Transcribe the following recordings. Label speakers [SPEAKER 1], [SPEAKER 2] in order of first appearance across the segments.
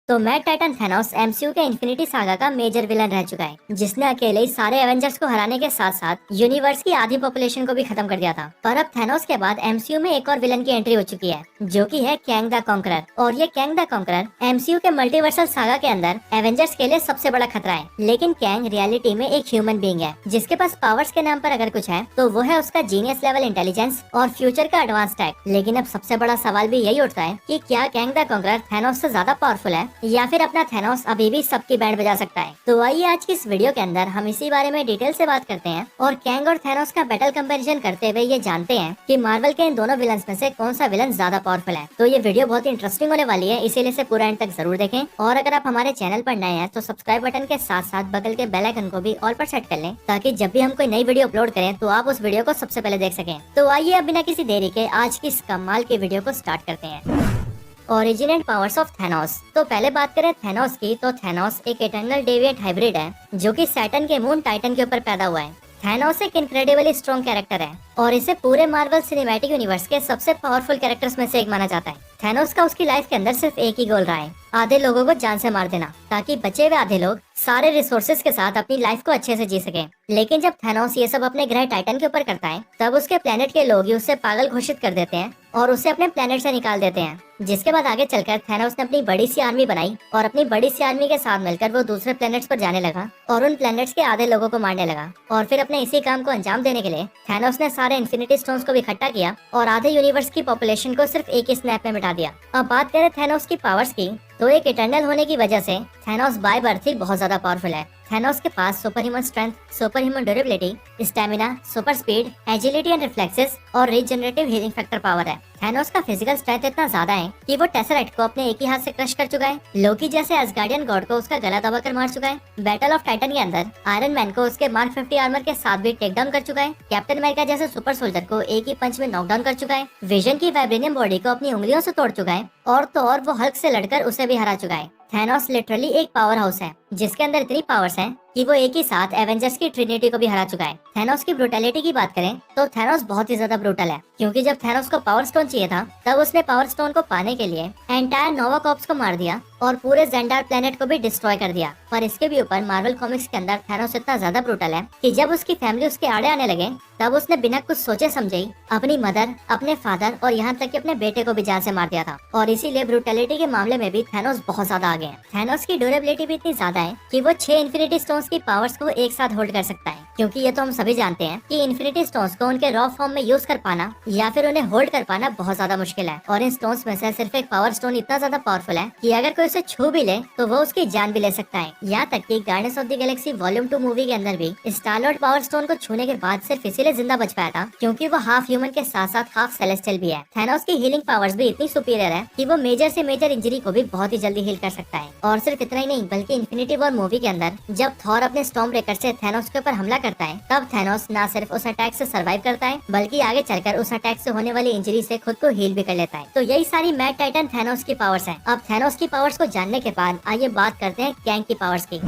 [SPEAKER 1] तो mad Titan Thanos MCU के infinity saga का मेजर विलन रह चुका है, जिसने अकेले ही सारे एवेंजर्स को हराने के साथ साथ यूनिवर्स की आधी पॉपुलेशन को भी खत्म कर दिया था। पर अब थैनोस के बाद एमसीयू में एक और विलन की एंट्री हो चुकी है, जो कि है कैंग द कॉन्करर। और ये कैंग द कॉन्करर एमसीयू के मल्टीवर्सल सागा के अंदर एवेंजर्स के लिए सबसे बड़ा खतरा है। लेकिन कैंग रियलिटी में एक ह्यूमन बीइंग है, जिसके पास पावर्स के नाम पर अगर कुछ है तो वो है उसका जीनियस लेवल इंटेलिजेंस और फ्यूचर का एडवांस टैक। लेकिन अब सबसे बड़ा सवाल भी यही उठता है कि क्या कैंग द कॉन्करर थैनोस से ज्यादा पावरफुल है या फिर अपना थैनोस अभी भी सबकी बैंड बजा सकता है। तो आइए आज की इस वीडियो के अंदर हम इसी बारे में डिटेल से बात करते हैं और कैंग और थैनोस का बैटल कंपैरिजन करते हुए ये जानते हैं कि मार्वल के इन दोनों विलन्स में से कौन सा विलन ज्यादा पावरफुल है। तो ये वीडियो बहुत इंटरेस्टिंग होने वाली है, इसीलिए इसे पूरा एंड तक जरूर देखें। और अगर आप हमारे चैनल पर नए हैं तो सब्सक्राइब बटन के साथ साथ बगल के बेल आइकन को भी ऑल पर सेट कर लें, ताकि जब भी हम कोई नई वीडियो अपलोड करें तो आप उस वीडियो को सबसे पहले देख सकें। तो आइए अब बिना किसी देरी के आज की इस कमाल की वीडियो को स्टार्ट करते हैं। Origin and powers of Thanos. तो पहले बात करें थैनोस की, तो थैनोस एक इटर्नल डेविएंट हाइब्रिड है जो कि सैटर्न के मून टाइटन के ऊपर पैदा हुआ है। थैनोस एक इनक्रेडिबली स्ट्रॉन्ग कैरेक्टर है और इसे पूरे मार्वल सिनेमैटिक यूनिवर्स के सबसे पावरफुल कैरेक्टर्स में से एक माना जाता है। थैनोस का उसकी लाइफ के अंदर सिर्फ एक ही गोल रहा है, आधे लोगों को जान से मार देना, ताकि बचे हुए आधे लोग सारे रिसोर्सेज के साथ अपनी लाइफ को अच्छे से जी सके। लेकिन जब थैनोस ये सब अपने ग्रह टाइटन के ऊपर करता है, तब उसके प्लेनेट के लोग ही उसे पागल घोषित कर देते हैं और उसे अपने प्लेनेट से निकाल देते हैं। जिसके बाद आगे चलकर थैनोस ने अपनी बड़ी सी आर्मी बनाई और अपनी बड़ी सी आर्मी के साथ मिलकर वो दूसरे प्लेनेट्स पर जाने लगा और उन प्लेनेट्स के आधे लोगों को मारने लगा। और फिर अपने इसी काम को अंजाम देने के लिए थैनोस ने सारे इन्फिनिटी स्टोन्स को भी इकट्ठा किया और आधे यूनिवर्स की पॉपुलेशन को सिर्फ एक ही स्नैप में मिटा दिया। अब बात करें थैनोस की पावर्स की, तो एक इटर्नल होने की वजह से थैनोस बाय बर्थ ही बहुत ज्यादा पावरफुल है। थैनोस के पास super human strength, super human durability, stamina, super speed, agility and reflexes और रीजनरेटिव हीलिंग फैक्टर पावर है। थैनोस का फिजिकल स्ट्रेंथ इतना ज्यादा है कि वो टेसरेक्ट को अपने एक ही हाथ से क्रश कर चुका है, लोकी जैसे एसगार्डियन गॉड को उसका गला दबाकर मार चुका है, बैटल ऑफ टाइटन के अंदर आयरन मैन को उसके मार्क 50 आर्मर के साथ भी टेक डाउन कर चुका है, कैप्टन अमेरिका जैसे सुपर सोल्जर को एक ही पंच में नॉकडाउन कर चुका है, विजन की वाइब्रेनियम बॉडी को अपनी उंगलियों से तोड़ चुका है और तो और वो हल्क से लड़कर उसे भी हरा चुका है। थैनोस लिटरली एक पावर हाउस है, जिसके अंदर इतनी पावर्स हैं कि वो एक ही साथ एवेंजर्स की ट्रिनिटी को भी हरा चुका है। थैनोस की ब्रूटैलिटी की बात करें तो थैनोस बहुत ही ज्यादा ब्रूटल है, क्योंकि जब थैनोस को पावर स्टोन चाहिए था तब उसने पावर स्टोन को पाने के लिए एंटायर नोवा कॉर्प्स को मार दिया और पूरे जेंडार प्लेनेट को भी डिस्ट्रॉय कर दिया। पर इसके भी ऊपर मार्वल कॉमिक्स के अंदर थैनोस इतना ज्यादा ब्रूटल है कि जब उसकी फैमिली उसके आड़े आने लगे तब उसने बिना कुछ सोचे समझे ही अपनी मदर, अपने फादर और यहाँ तक कि अपने बेटे को भी जान से मार दिया था। और इसीलिए ब्रूटैलिटी के मामले में भी थैनोस बहुत ज्यादा आगे है। थैनोस की ड्यूरेबिलिटी भी इतनी ज्यादा है कि वो 6 इन्फिनिटी स्टोन्स की पावर्स को एक साथ होल्ड कर सकता है, क्योंकि ये तो हम सभी जानते हैं कि इन्फिनिटी स्टोन्स को उनके रॉ फॉर्म में यूज कर पाना या फिर उन्हें होल्ड कर पाना बहुत ज्यादा मुश्किल है। और इन स्टोन्स में से सिर्फ एक पावर स्टोन इतना ज्यादा पावरफुल है कि अगर कोई उसे छू भी ले तो वो उसकी जान भी ले सकता है। यहाँ तक कि guardians of the Galaxy volume 2 movie के अंदर भी स्टार-लॉर्ड पावर स्टोन को छूने के बाद सिर्फ इसीलिए जिंदा बच पाया था क्योंकि वो हाफ ह्यूमन के साथ साथ हाफ सेलेस्टियल भी है। थैनोस की हीलिंग पावर्स भी इतनी सुपीरियर है कि वो मेजर से मेजर इंजरी को भी बहुत ही जल्दी हील कर सकता है। और सिर्फ इतना ही नहीं, बल्कि इन्फिनिटी वॉर मूवी के अंदर जब थॉर अपने स्टॉर्म ब्रेकर से थैनोस के ऊपर हमला करता है, तब थैनोस न सिर्फ उस अटैक से सर्वाइव करता है बल्कि आगे चलकर उस अटैक से होने वाली इंजरी से खुद को हील भी कर लेता है। तो यही सारी मैड टाइटन थैनोस की पावर्स हैं। अब थैनोस की पावर्स को जानने के बाद आइए बात करते हैं कैंग की पावर्स की।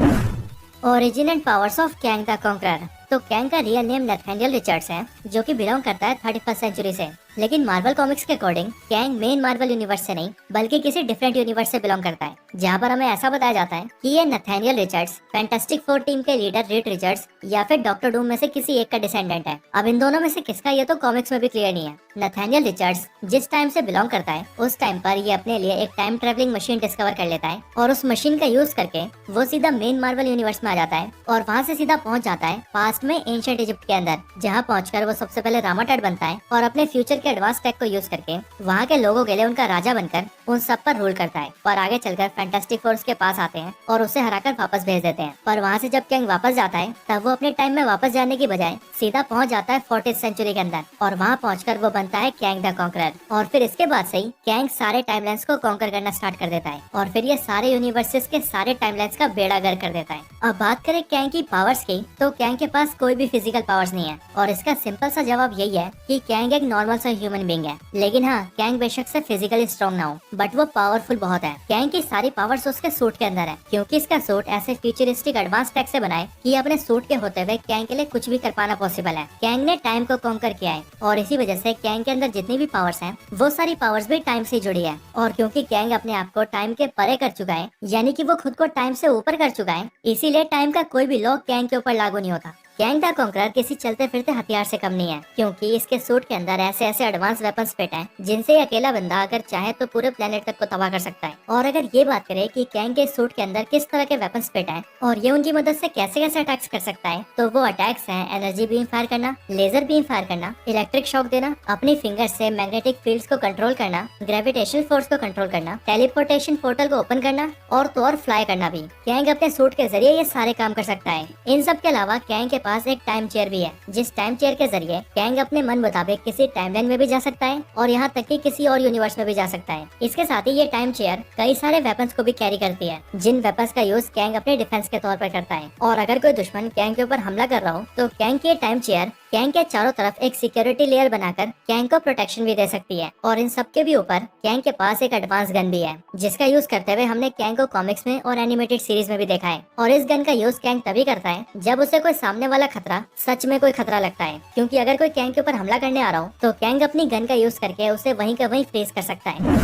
[SPEAKER 1] Origin and powers of Kang the conqueror. तो कैंग का रियल नेम नथानियल रिचर्ड्स है, जो कि बिलोंग करता है 31st सेंचुरी से। लेकिन मार्वल कॉमिक्स के according Kang main Marvel universe से नहीं बल्कि किसी डिफरेंट यूनिवर्स से बिलोंग करता है, जहाँ पर हमें ऐसा बताया जाता है कि ये Nathaniel Richards fantastic four team के लीडर रीड रिचर्ड्स या फिर डॉक्टर डूम में से किसी एक का डिसेंडेंट है। अब इन दोनों में से किसका ये तो कॉमिक्स में भी क्लियर नहीं है। नथानियल रिचर्ड्स जिस टाइम से बिलोंग करता है उस टाइम पर ये अपने लिए एक टाइम ट्रेवलिंग मशीन डिस्कवर कर लेता है और उस मशीन का यूज करके वो सीधा मेन मार्वल यूनिवर्स में आ जाता है और वहाँ से सीधा पहुँच जाता है पास्ट में एंशिएंट इजिप्ट के अंदर, जहाँ पहुंचकर वो सबसे पहले रामाटाइड बनता है और अपने फ्यूचर के एडवांस टेक को यूज करके वहाँ के लोगों के लिए उनका राजा बनकर उन सब पर रूल करता है। और आगे चलकर फैंटास्टिक फोर्स के पास आते हैं और उसे हराकर वापस भेज देते हैं। पर वहाँ से जब कैंग वापस जाता है तब वो अपने टाइम में वापस जाने की बजाय सीधा पहुँच जाता है 40th सेंचुरी के अंदर और वहाँ पहुंचकर वो बनता है कैंग द कॉन्करर। और फिर इसके बाद से ही कैंग सारे टाइमलाइंस को कॉन्कर करना स्टार्ट कर देता है और फिर ये सारे यूनिवर्सेस के सारे टाइमलाइंस का बेड़ा गर्क कर देता है। अब बात करें कैंग की पावर्स की, तो कैंग के पास कोई भी फिजिकल पावर्स नहीं है और इसका सिंपल सा जवाब यही है कि कैंग एक नॉर्मल सा जैसा ह्यूमन बीइंग है। लेकिन हाँ, कैंग बेशक से फिजिकली स्ट्रॉन्ग ना हो, बट वो पावरफुल बहुत है। कैंग की सारी पावर्स उसके सूट के अंदर है, क्योंकि इसका सूट ऐसे फ्यूचरिस्टिक एडवांस टेक से बनाए कि अपने सूट के होते हुए कैंग के लिए कुछ भी कर पाना पॉसिबल है। कैंग ने टाइम को कॉन्कर किया है और इसी वजह से कैंग के अंदर जितनी भी पावर्स हैं, वो सारी पावर्स भी टाइम से जुड़ी है। और क्योंकि कैंग अपने आप को टाइम के परे कर चुका है, यानी कि वो खुद को टाइम से ऊपर कर चुका है, इसीलिए टाइम का कोई भी लॉ कैंग के ऊपर लागू नहीं होता। कैंग द कॉन्करर किसी चलते फिरते हथियार से कम नहीं है, क्योंकि इसके सूट के अंदर ऐसे ऐसे एडवांस वेपन्स फिट हैं जिनसे ये अकेला बंदा अगर चाहे तो पूरे प्लेनेट तक को तबाह कर सकता है। और अगर ये बात करें कि कैंग के सूट के अंदर किस तरह के वेपन्स फिट हैं और ये उनकी मदद से कैसे कैसे अटैक्स कर सकता है, तो वो अटैक्स हैं एनर्जी बीम फायर करना, लेजर बीम फायर करना, इलेक्ट्रिक शॉक देना, अपनी फिंगर से मैग्नेटिक फील्ड्स को कंट्रोल करना, ग्रेविटेशनल फोर्स को कंट्रोल करना, टेलीपोर्टेशन पोर्टल को ओपन करना और फ्लाई करना भी। कैंग अपने सूट के जरिए ये सारे काम कर सकता है। इन सब के अलावा कैंग के पास एक टाइम चेयर भी है, जिस टाइम चेयर के जरिए कैंग अपने मन मुताबिक किसी टाइमलाइन में भी जा सकता है और यहाँ तक कि किसी और यूनिवर्स में भी जा सकता है। इसके साथ ही ये टाइम चेयर कई सारे वेपन्स को भी कैरी करती है, जिन वेपन्स का यूज कैंग अपने डिफेंस के तौर पर करता है। और अगर कोई दुश्मन कैंग के ऊपर हमला कर रहा हो तो कैंग की टाइम चेयर कैंग के चारों तरफ एक सिक्योरिटी लेयर बनाकर कैंग को प्रोटेक्शन भी दे सकती है। और इन सब के भी ऊपर कैंग के पास एक एडवांस गन भी है, जिसका यूज करते हुए हमने कैंग को कॉमिक्स में और एनिमेटेड सीरीज में भी देखा है। और इस गन का यूज कैंग तभी करता है जब उसे कोई सामने वाला खतरा सच में कोई खतरा लगता है, क्योंकि अगर कोई कैंग के ऊपर हमला करने आ रहा हो तो कैंग अपनी गन का यूज करके उसे वहीं का वहीं फ्रीज कर सकता है।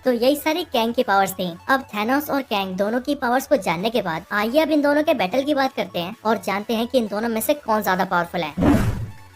[SPEAKER 1] तो यही सारी कैंग की पावर्स थी। अब थैनोस और कैंग दोनों की पावर्स को जानने के बाद आइए अब इन दोनों के बैटल की बात करते हैं और जानते हैं कि इन दोनों में से कौन ज्यादा पावरफुल है।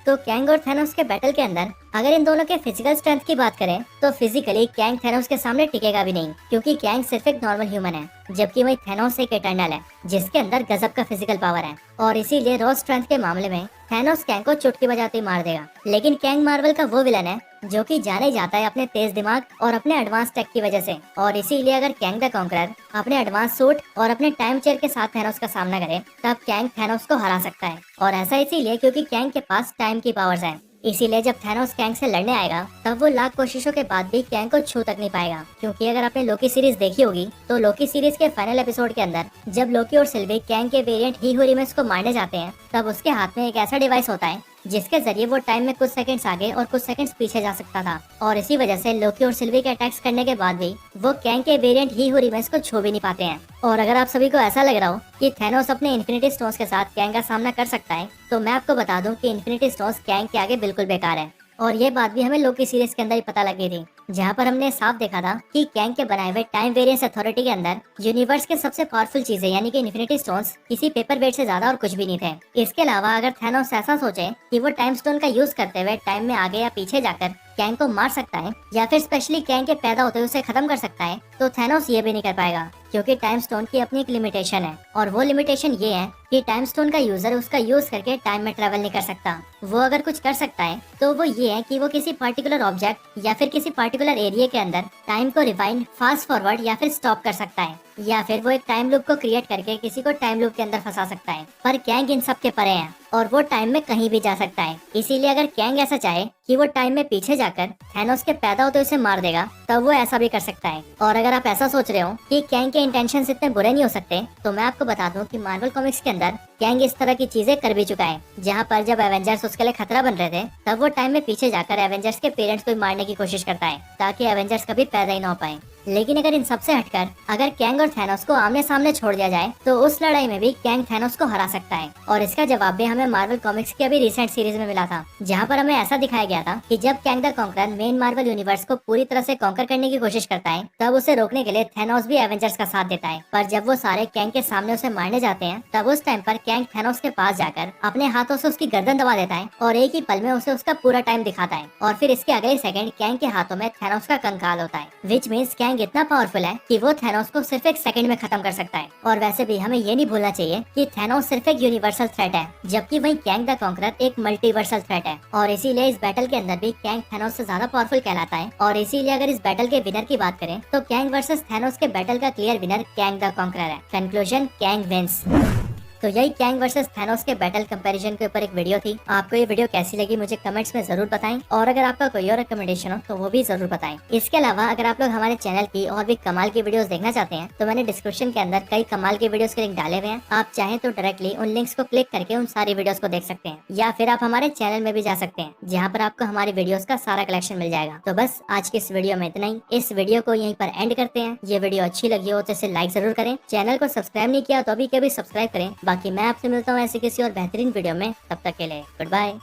[SPEAKER 1] तो कैंग और थैनोस के बैटल के अंदर अगर इन दोनों के फिजिकल स्ट्रेंथ की बात करें तो फिजिकली कैंग थैनोस के सामने टिकेगा भी नहीं, क्योंकि कैंग सिर्फ एक नॉर्मल ह्यूमन है, जबकि वही थैनोस एक इटर्नल है जिसके अंदर गजब का फिजिकल पावर है। और इसीलिए रॉ स्ट्रेंथ के मामले में थैनोस कैंग को चुटकी बजाते ही मार देगा। लेकिन कैंग मार्वल का वो विलन है जो कि जाने जाता है अपने तेज दिमाग और अपने एडवांस टेक की वजह से। और इसीलिए अगर कैंग द कॉन्करर अपने एडवांस सूट और अपने टाइम चेयर के साथ थैनोस का सामना करे तब कैंग थैनोस को हरा सकता है। और ऐसा इसीलिए क्योंकि कैंग के पास टाइम की पावर्स है। इसीलिए जब थैनोस कैंग से लड़ने आएगा तब वो लाख कोशिशों के बाद भी कैंग को छू तक नहीं पाएगा, क्योंकि अगर आपने लोकी सीरीज देखी होगी तो लोकी सीरीज के फाइनल एपिसोड के अंदर जब लोकी और सिल्वी कैंग के वेरिएंट ही हुरिमेस को मारने जाते हैं तब उसके हाथ में एक ऐसा डिवाइस होता है जिसके जरिए वो टाइम में कुछ सेकंड्स आगे और कुछ सेकंड्स पीछे जा सकता था। और इसी वजह से लोकी और सिल्वी के अटैक्स करने के बाद भी वो कैंग के वेरिएंट ही हुरिमेस को छू भी नहीं पाते हैं। और अगर आप सभी को ऐसा लग रहा हो कि थैनोस अपने इन्फिनिटी स्टोन्स के साथ कैंग का सामना कर सकता है, तो मैं आपको बता दूं कि इन्फिनिटी स्टोन्स कैंग के आगे बिल्कुल बेकार है। और ये बात भी हमें लोकी सीरीज के अंदर ही पता लगी थी, जहाँ पर हमने साफ देखा था कि कैंग के बनाए हुए टाइम वेरिएंस अथॉरिटी के अंदर यूनिवर्स के सबसे पावरफुल चीजें यानी कि इन्फिनिटी स्टोन्स किसी पेपर वेट से ज्यादा और कुछ भी नहीं थे। इसके अलावा अगर थैनोस ऐसा सोचे कि वो टाइम स्टोन का यूज करते हुए टाइम में आगे या पीछे जाकर कैंग को मार सकता है या फिर स्पेशली कैंग के पैदा होते हुए उसे खत्म कर सकता है, तो थैनोस ये भी नहीं कर पाएगा, क्योंकि टाइम स्टोन की अपनी एक लिमिटेशन है। और वो लिमिटेशन ये है कि टाइम स्टोन का यूजर उसका यूज करके टाइम में ट्रेवल नहीं कर सकता। वो अगर कुछ कर सकता है तो वो ये है कि वो किसी पर्टिकुलर ऑब्जेक्ट या फिर किसी पर्टिकुलर एरिया के अंदर टाइम को रिवाइंड, फास्ट फॉरवर्ड या फिर स्टॉप कर सकता है, या फिर वो एक टाइम लूप को क्रिएट करके किसी को टाइम लूप के अंदर फंसा सकता है। पर कैंग इन सब के परे है और वो टाइम में कहीं भी जा सकता है। इसीलिए अगर कैंग ऐसा चाहे कि वो टाइम में पीछे जाकर थैनोस के पैदा होते उसे मार देगा, तब वो ऐसा भी कर सकता है। और अगर आप ऐसा सोच रहे हो कि कैंग के इंटेंशंस इतने बुरे नहीं हो सकते, तो मैं आपको बता दूं कि मार्वल कॉमिक्स के अंदर कैंग इस तरह की चीजें कर भी चुका है, जहाँ पर जब एवेंजर्स उसके लिए खतरा बन रहे थे तब वो टाइम में पीछे जाकर एवेंजर्स के पेरेंट्स को मारने की कोशिश करता है ताकि एवेंजर्स कभी पैदा ही ना हो पाए। लेकिन अगर इन सबसे हटकर अगर कैंग और थैनोस को आमने सामने छोड़ दिया जाए तो उस लड़ाई में भी कैंग थैनोस को हरा सकता है। और इसका जवाब भी हमें मार्वल कॉमिक्स की अभी रिसेंट सीरीज में मिला था, जहाँ पर हमें ऐसा दिखाया गया था कि जब Kang the conqueror main Marvel universe को पूरी तरह से कॉन्कर करने की कोशिश करता है तब उसे रोकने के लिए थैनोस भी एवेंजर्स का साथ देता है। पर जब वो सारे कैंग के सामने उसे मारने जाते हैं तब उस टाइम पर कैंग थैनोस के पास जाकर अपने हाथों से उसकी गर्दन दबा देता है और एक ही पल में उसे उसका पूरा टाइम दिखाता है। और फिर इसके अगले सेकंड कैंग के हाथों में थैनोस का कंकाल होता है, विच मीन्स कैंग इतना पावरफुल है कि वो थैनोस को सिर्फ एक सेकंड में खत्म कर सकता है। और वैसे भी हमें ये नहीं भूलना चाहिए कि थैनोस सिर्फ एक यूनिवर्सल थ्रेट है, जबकि वही कैंग द कॉन्करर एक मल्टीवर्सल थ्रेट है। और इसीलिए इस बैटल के अंदर भी कैंग थैनोस से ज्यादा पावरफुल कहलाता है। और इसीलिए अगर इस बैटल के विनर की बात करें तो कैंग वर्सेस थैनोस के बैटल का clear winner Kang the conqueror है। Conclusion, Kang wins. तो यही कैंग वर्सेस थैनोस के बैटल कंपैरिजन के ऊपर एक वीडियो थी। आपको ये वीडियो कैसी लगी मुझे कमेंट्स में जरूर बताएं, और अगर आपका कोई और रिकमेंडेशन हो तो वो भी जरूर बताएं। इसके अलावा अगर आप लोग हमारे चैनल की और भी कमाल की वीडियोस देखना चाहते हैं तो मैंने डिस्क्रिप्शन के अंदर कई कमाल की वीडियोस के लिंक डाले हुए हैं। आप चाहें तो डायरेक्टली उन लिंक्स को क्लिक करके उन सारी वीडियोस को देख सकते हैं, या फिर आप हमारे चैनल में भी जा सकते हैं जहाँ पर आपको हमारी वीडियोस का सारा कलेक्शन मिल जाएगा। तो बस आज की इस वीडियो में इतना ही। इस वीडियो को यहीं पर एंड करते हैं। ये वीडियो अच्छी लगी हो तो इसे लाइक जरूर करें, चैनल को सब्सक्राइब नहीं किया तो अभी के भी सब्सक्राइब करें। बाकी मैं आपसे मिलता हूँ ऐसे किसी और बेहतरीन वीडियो में, तब तक के लिए गुड बाय।